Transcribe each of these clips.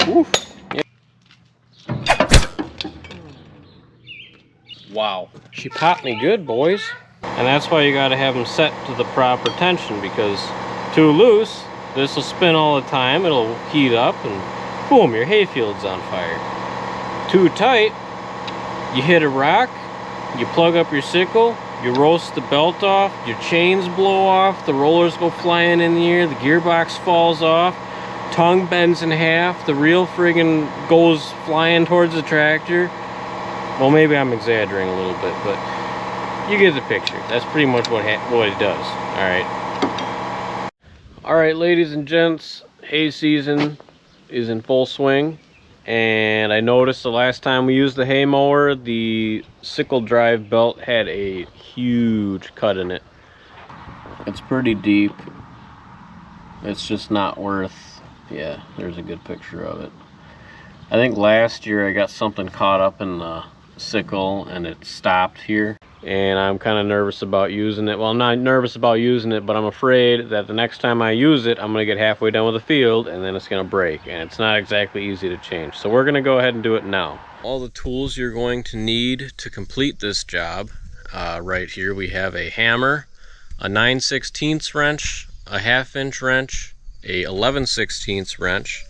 Oof. Yep. Wow. She popped me good, boys. And that's why you gotta have them set to the proper tension, because too loose, this will spin all the time, it'll heat up, and boom, your hayfield's on fire. Too tight, you hit a rock, you plug up your sickle, you roast the belt off, your chains blow off, the rollers go flying in the air, the gearbox falls off, tongue bends in half, the reel friggin' goes flying towards the tractor. Well, maybe I'm exaggerating a little bit, but you get the picture. That's pretty much what it does. All right, ladies and gents, hay season is in full swing, and I noticed the last time we used the hay mower, the sickle drive belt had a huge cut in it. It's pretty deep. It's just not worth. Yeah, there's a good picture of it. I think last year I got something caught up in the sickle and it stopped here, and I'm kind of nervous about using it. Well, I'm not nervous about using it, but I'm afraid that the next time I use it, I'm gonna get halfway done with the field and then it's gonna break, and it's not exactly easy to change. So we're gonna go ahead and do it now. All the tools you're going to need to complete this job, right here we have a hammer, a 9/16 wrench, a 1/2 inch wrench, a 11/16 wrench.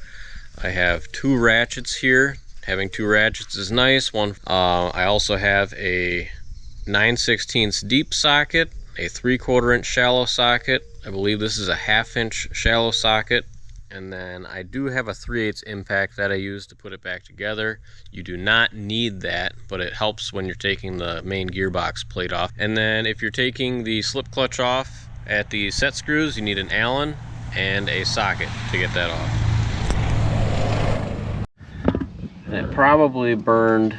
I have 2 ratchets here. Having 2 ratchets is nice. I also have a 9/16 deep socket, a 3/4 inch shallow socket. I believe this is a 1/2 inch shallow socket. And then I do have a 3/8 impact that I use to put it back together. You do not need that, but it helps when you're taking the main gearbox plate off. And then if you're taking the slip clutch off at the set screws, you need an Allen and a socket to get that off. And it probably burned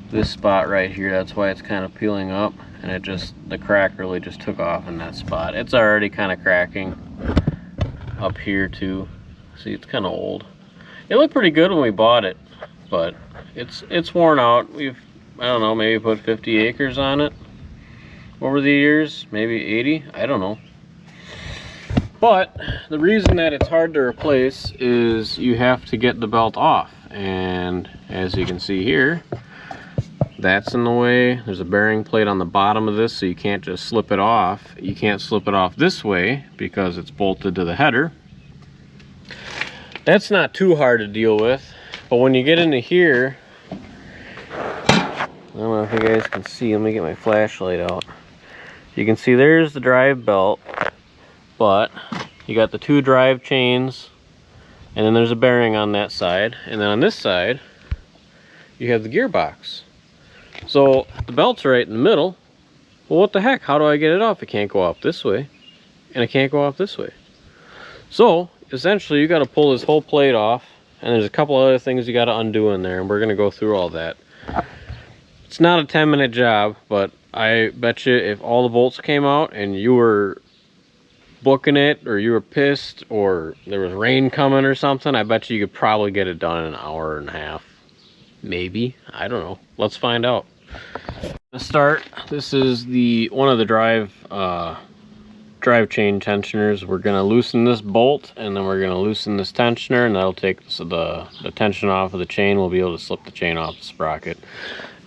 this spot right here. That's why it's kind of peeling up, and the crack really just took off in that spot. It's already kind of cracking up here too. See, it's kind of old. It looked pretty good when we bought it, but it's worn out. I don't know, maybe put 50 acres on it over the years, maybe 80, I don't know. But the reason that it's hard to replace is you have to get the belt off, and as you can see here, that's in the way. There's a bearing plate on the bottom of this, so you can't just slip it off. You can't slip it off this way because it's bolted to the header. That's not too hard to deal with, but when you get into here, I don't know if you guys can see, let me get my flashlight out. You can see there's the drive belt, but you got the 2 drive chains, and then there's a bearing on that side, and then on this side you have the gearbox. So the belt's right in the middle. Well, what the heck, how do I get it off? It can't go off this way, and it can't go off this way. So essentially you got to pull this whole plate off, and there's a couple other things you got to undo in there, and we're going to go through all that. It's not a 10-minute job, but I bet you if all the bolts came out and you were booking it, or you were pissed, or there was rain coming or something, I bet you could probably get it done in an hour and a half. Maybe, I don't know. Let's find out. To start, this is one of the drive chain tensioners. We're gonna loosen this bolt, and then we're gonna loosen this tensioner, and that'll take the tension off of the chain. We'll be able to slip the chain off the sprocket.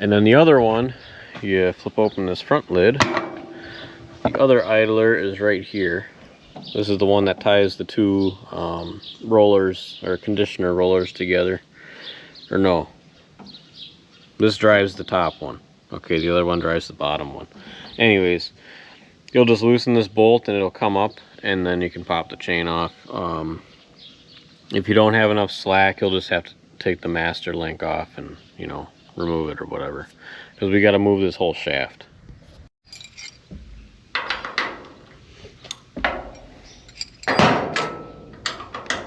And then the other one, you flip open this front lid. The other idler is right here. This is the one that ties the 2 rollers, or conditioner rollers, together. Or no, this drives the top one. Okay, the other one drives the bottom one. Anyways, you'll just loosen this bolt and it'll come up, and then you can pop the chain off. If you don't have enough slack, you'll just have to take the master link off and, you know, remove it or whatever, because we got to move this whole shaft.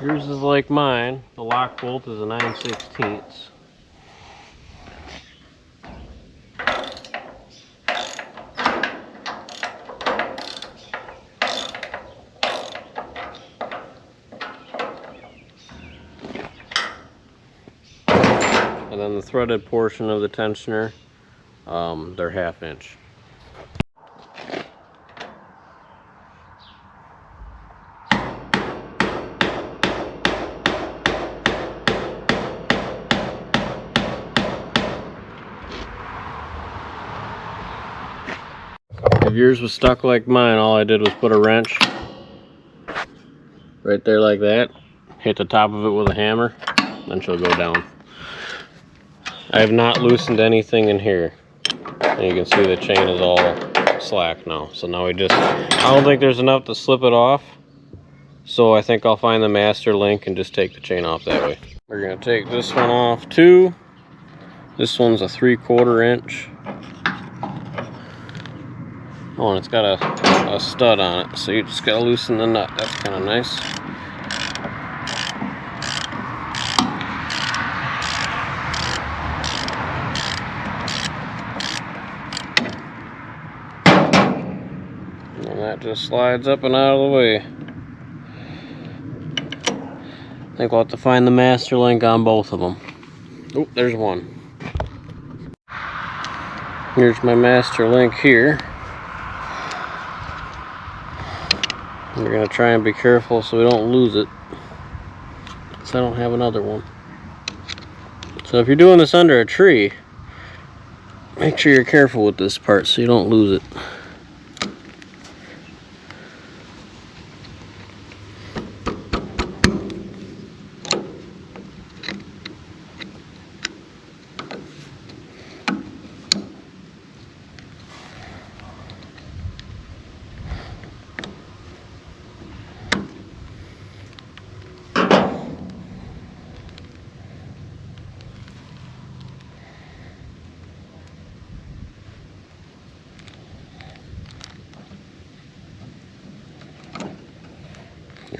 Yours is like mine. The lock bolt is a 9/16. And then the threaded portion of the tensioner, they're 1/2 inch. if yours was stuck like mine, all I did was put a wrench right there like that, hit the top of it with a hammer, then she'll go down. I have not loosened anything in here. And you can see the chain is all slack now. So now I don't think there's enough to slip it off. So I think I'll find the master link and just take the chain off that way. We're gonna take this one off too. This one's a 3/4 inch. Oh, and it's got a stud on it. So you just gotta loosen the nut. That's kind of nice. And that just slides up and out of the way. I think we'll have to find the master link on both of them. Oh, there's one. Here's my master link here. We're going to try and be careful so we don't lose it, because I don't have another one. So if you're doing this under a tree, make sure you're careful with this part so you don't lose it.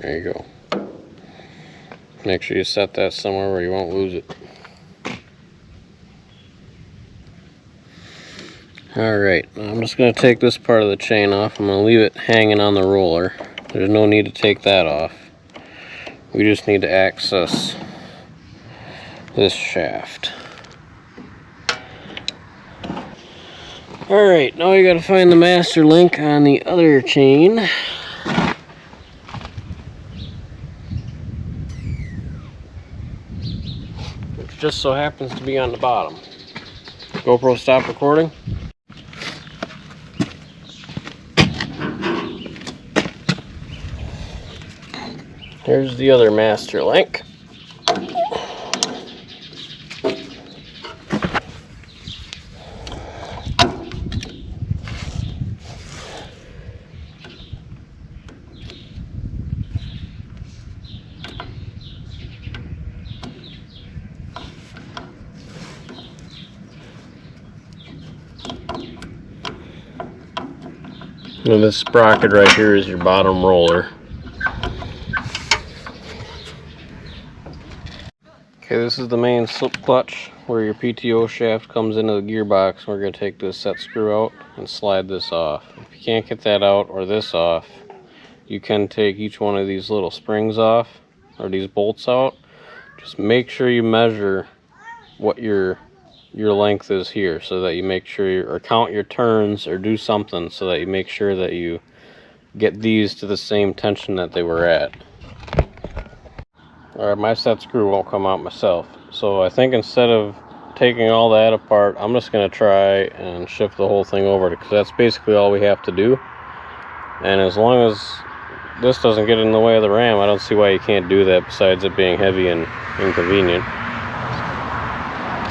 There you go. Make sure you set that somewhere where you won't lose it. Alright, I'm just going to take this part of the chain off. I'm going to leave it hanging on the roller. There's no need to take that off. We just need to access this shaft. Alright, now you got to find the master link on the other chain. Which just so happens to be on the bottom. GoPro, stop recording. Here's the other master link. And this sprocket right here is your bottom roller. Okay, this is the main slip clutch where your PTO shaft comes into the gearbox. We're going to take this set screw out and slide this off. If you can't get that out or this off, you can take each one of these little springs off or these bolts out. Just make sure you measure what your length is here, so that you make sure or count your turns or do something so that you make sure that you get these to the same tension that they were at. Alright, my set screw won't come out myself, so I think instead of taking all that apart, I'm just going to try and shift the whole thing over, because that's basically all we have to do. And as long as this doesn't get in the way of the ram, I don't see why you can't do that, besides it being heavy and inconvenient.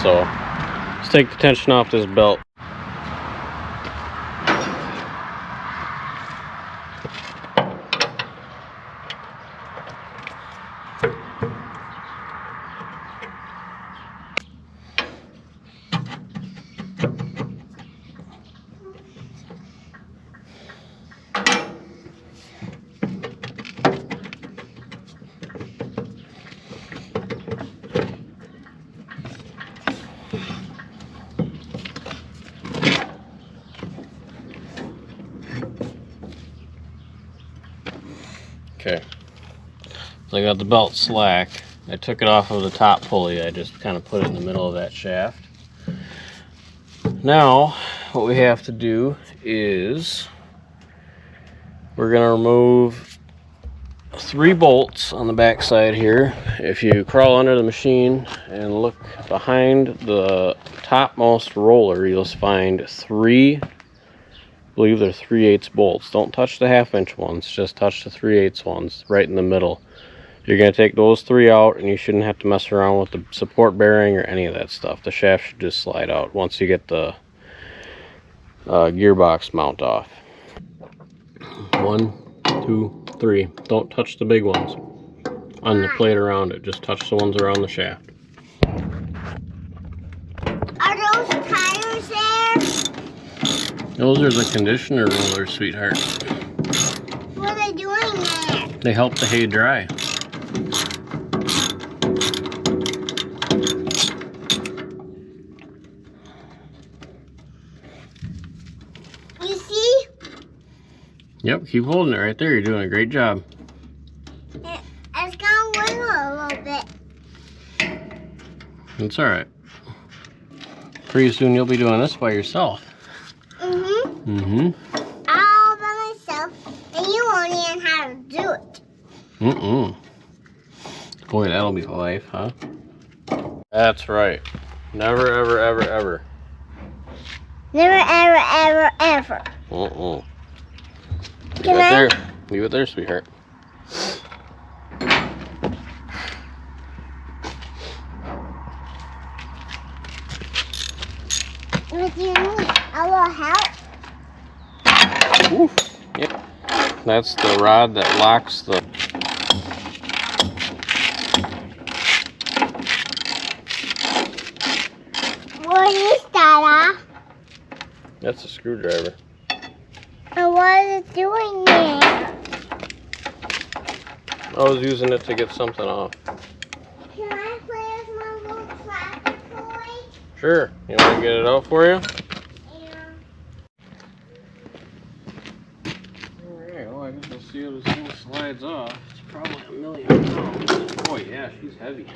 So let's take the tension off this belt. Okay, so I got the belt slack. I took it off of the top pulley. I just kind of put it in the middle of that shaft. Now, what we have to do is we're going to remove 3 bolts on the back side here. If you crawl under the machine and look behind the topmost roller, you'll find 3 believe they're 3/8 bolts. Don't touch the 1/2 inch ones, just touch the 3/8 ones right in the middle. You're going to take those 3 out, and you shouldn't have to mess around with the support bearing or any of that stuff. The shaft should just slide out once you get the gearbox mount off. 1, 2, 3. Don't touch the big ones on the plate around it. Just touch the ones around the shaft. Are those tires there? Those are the conditioner rollers, sweetheart. What are they doing there? They help the hay dry. You see? Yep, keep holding it right there. You're doing a great job. It's gonna wiggle a little bit. It's alright. Pretty soon you'll be doing this by yourself. Mm-hmm. All by myself, and you won't even have to do it. Boy, that'll be life, huh? That's right. Never, ever, ever, ever. Never, ever, ever, ever. Leave it there. Leave it there, sweetheart. What do you need? A little help? Oof. Yep. That's the rod that locks the... What is that? That's a screwdriver. And what is it doing there? I was using it to get something off. Can I play with my little tractor toy? Sure. You want to get it out for you? Yeah. Alright, well I guess I'll see how this thing slides off. It's probably 1,000,000 pounds. Boy, yeah, she's heavy.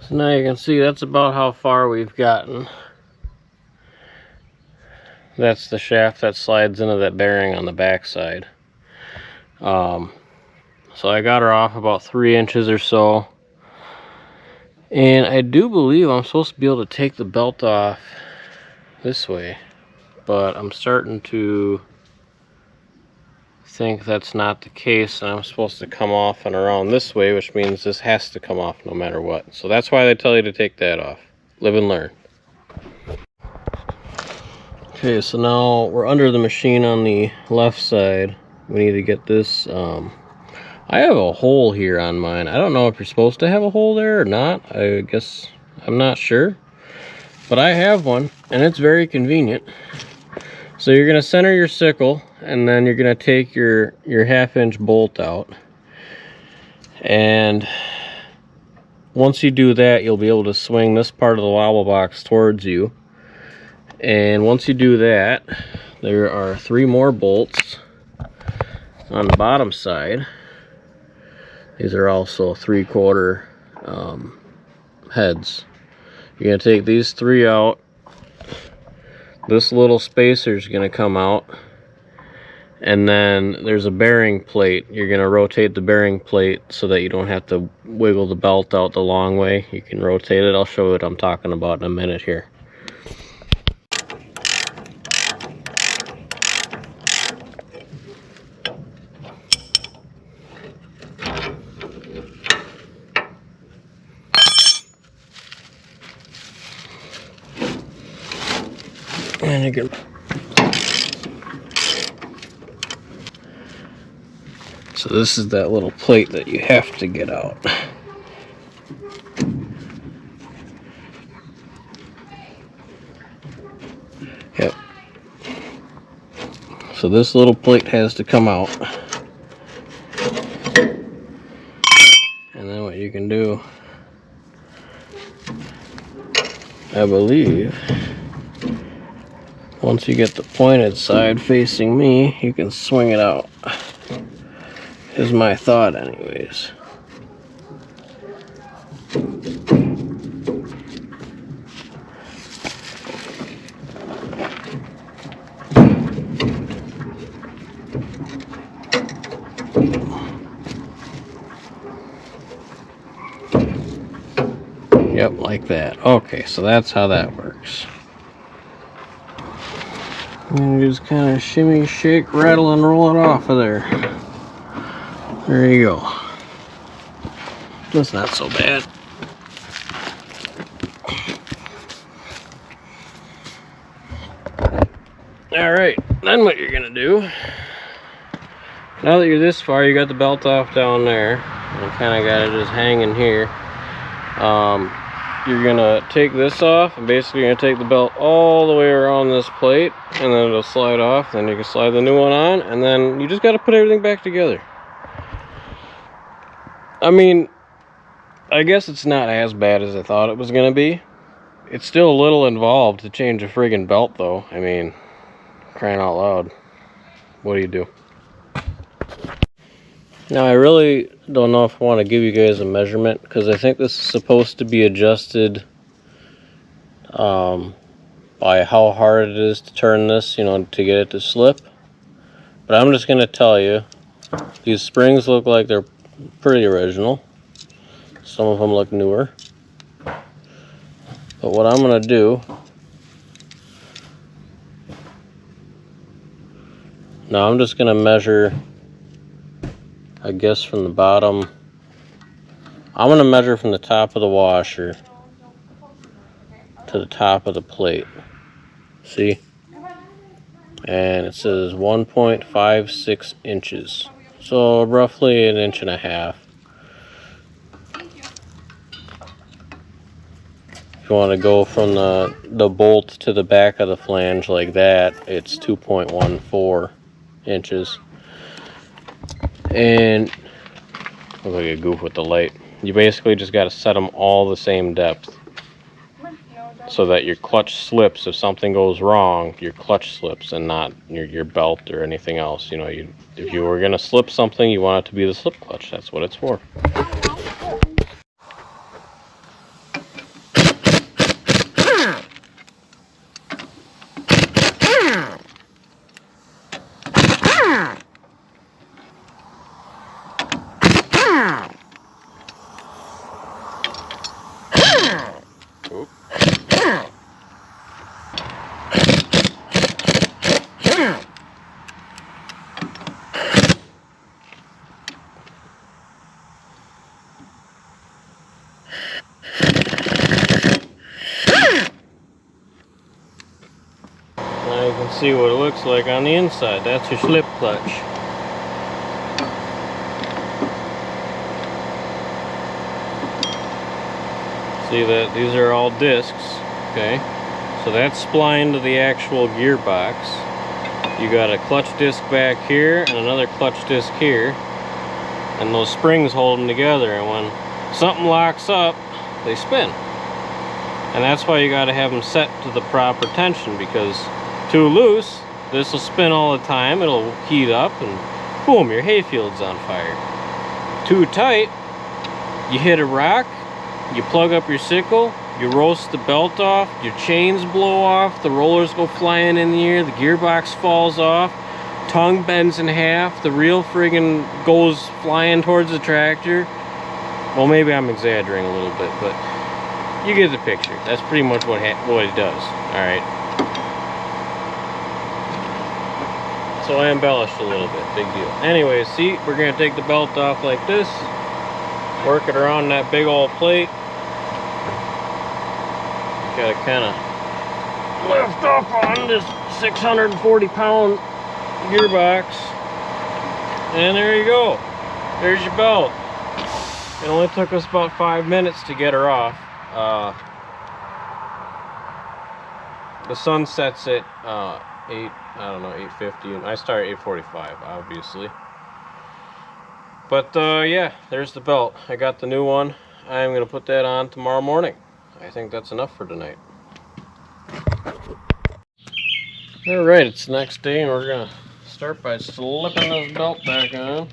So now you can see that's about how far we've gotten. That's the shaft that slides into that bearing on the back side. So I got her off about 3 inches or so. And I do believe I'm supposed to be able to take the belt off this way. But I'm starting to think that's not the case, and I'm supposed to come off and around this way, which means this has to come off no matter what. So that's why they tell you to take that off. Live and learn. Okay, so now we're under the machine on the left side. We need to get this. I have a hole here on mine. I don't know if you're supposed to have a hole there or not. I guess I'm not sure. But I have one, and it's very convenient. So you're going to center your sickle, and then you're going to take your 1/2 inch bolt out. And once you do that, you'll be able to swing this part of the wobble box towards you. And once you do that, there are 3 more bolts on the bottom side. These are also 3/4 heads. You're going to take these 3 out. This little spacer is going to come out. And then there's a bearing plate. You're going to rotate the bearing plate so that you don't have to wiggle the belt out the long way. You can rotate it. I'll show you what I'm talking about in a minute here. And you can so this is that little plate that you have to get out. Yep. So this little plate has to come out. And then what you can do, I believe, once you get the pointed side facing me, you can swing it out. Is my thought anyways. Yep, like that. Okay, so that's how that works. And you just kind of shimmy, shake, rattle, and roll it off of there. There you go. That's not so bad. Alright, then what you're gonna do, now that you're this far, you got the belt off down there, and kind of got it just hanging here. You're gonna take this off, and basically you're gonna take the belt all the way around this plate, and then it'll slide off, then you can slide the new one on, and then you just gotta put everything back together. I mean, I guess it's not as bad as I thought it was gonna be. It's still a little involved to change a friggin' belt though. I mean, crying out loud. What do you do? Now I really don't know if I want to give you guys a measurement, because I think this is supposed to be adjusted by how hard it is to turn this, you know, to get it to slip. But I'm just going to tell you, these springs look like they're pretty original. Some of them look newer. But what I'm going to do, now I'm just going to measure, I guess, from the bottom. I'm going to measure from the top of the washer to the top of the plate. See? And it says 1.56 inches. So roughly 1.5 inches. If you want to go from the bolt to the back of the flange like that, it's 2.14 inches. And look like a goof with the light. You basically just got to set them all the same depth, so that your clutch slips. If something goes wrong, your clutch slips and not your belt or anything else. You know, if you were gonna slip something, you want it to be the slip clutch. That's what it's for. Now you can see what it looks like on the inside. That's your slip clutch. See that these are all discs, okay? So that's splined to the actual gearbox. You got a clutch disc back here and another clutch disc here, and those springs hold them together, and when something locks up, they spin. And that's why you got to have them set to the proper tension, because too loose, this will spin all the time, it'll heat up, and boom, your hayfield's on fire. Too tight, you hit a rock, you plug up your sickle, you roast the belt off, your chains blow off, the rollers go flying in the air, the gearbox falls off, tongue bends in half, the reel friggin' goes flying towards the tractor. Well, maybe I'm exaggerating a little bit, but you get the picture. That's pretty much what it does. All right. So I embellished a little bit. Big deal. Anyway, see, we're gonna take the belt off like this, work it around that big old plate. Gotta kind of lift up on this 640-pound gearbox, and there you go. There's your belt. It only took us about 5 minutes to get her off. The sun sets at 8:50, and I start at 8:45, obviously. But yeah, there's the belt. I got the new one. I'm gonna put that on tomorrow morning. I think that's enough for tonight. All right, it's the next day, and we're gonna start by slipping this belt back on.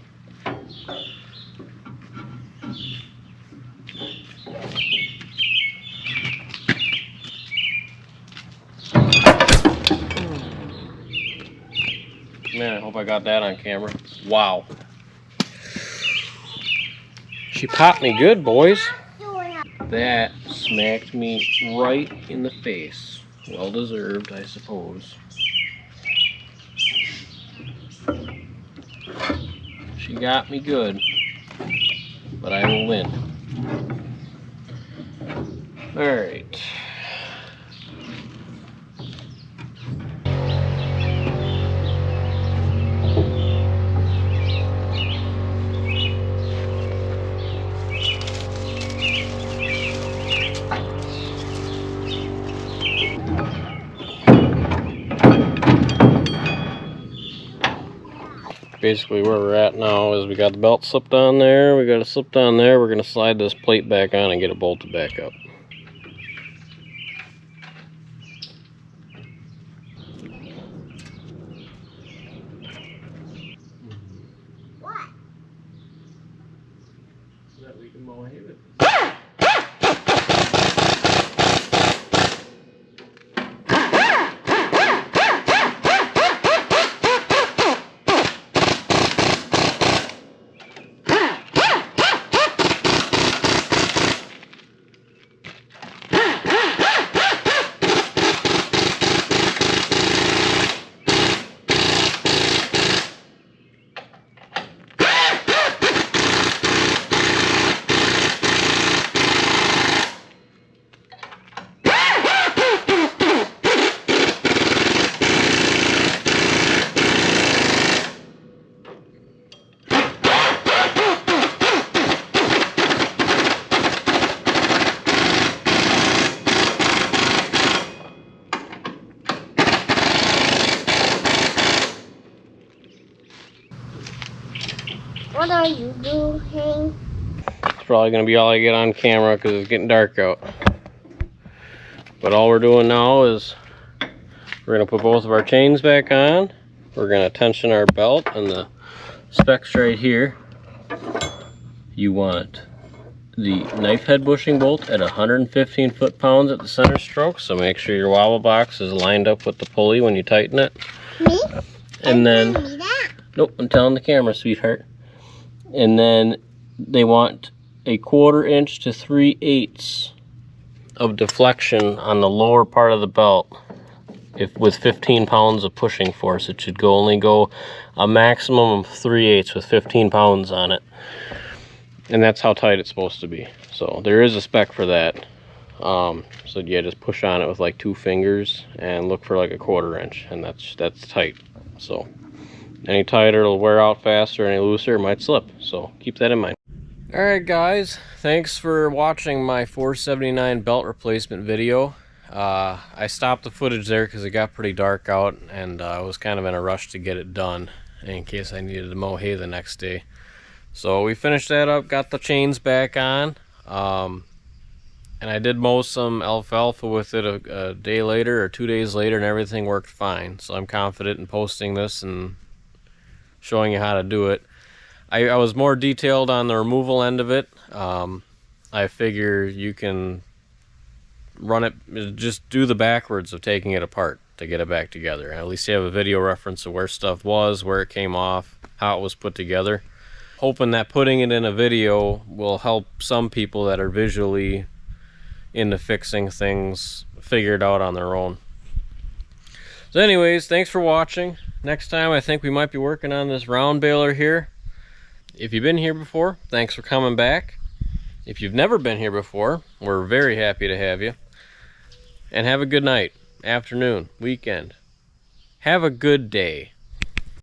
Man, I hope I got that on camera. Wow. She popped me good, boys. That smacked me right in the face. Well deserved, I suppose. She got me good, but I will win. Alright. Basically where we're at now is we got the belt slipped on there, we got it slipped on there, we're going to slide this plate back on and get it bolted back up. What? So that we can mow hay with it. What are you doing? It's probably going to be all I get on camera because it's getting dark out. But all we're doing now is we're going to put both of our chains back on. We're going to tension our belt, and the specs right here. You want the knife head bushing bolt at 115 foot-pounds at the center stroke, so make sure your wobble box is lined up with the pulley when you tighten it. Me? And then, Me that? nope, I'm telling the camera, sweetheart. And then they want a 1/4 inch to 3/8 of deflection on the lower part of the belt. If with 15 pounds of pushing force, it should only go a maximum of 3/8 with 15 pounds on it. And that's how tight it's supposed to be. So there is a spec for that. So yeah, just push on it with like 2 fingers and look for like a 1/4 inch, and that's tight. So any tighter it'll wear out faster, any looser it might slip. So keep that in mind. Alright guys, thanks for watching my 479 belt replacement video. I stopped the footage there because it got pretty dark out, and I was kind of in a rush to get it done in case I needed to mow hay the next day. So we finished that up, got the chains back on, and I did mow some alfalfa with it a day later or 2 days later, and everything worked fine. So I'm confident in posting this and showing you how to do it. I was more detailed on the removal end of it. I figure you can run it, just do the backwards of taking it apart to get it back together. At least you have a video reference of where stuff was, where it came off, how it was put together. Hoping that putting it in a video will help some people that are visually into fixing things figure it out on their own. So anyways, thanks for watching. Next time I think we might be working on this round baler here. If you've been here before, thanks for coming back. If you've never been here before, we're very happy to have you. And have a good night, afternoon, weekend. Have a good day.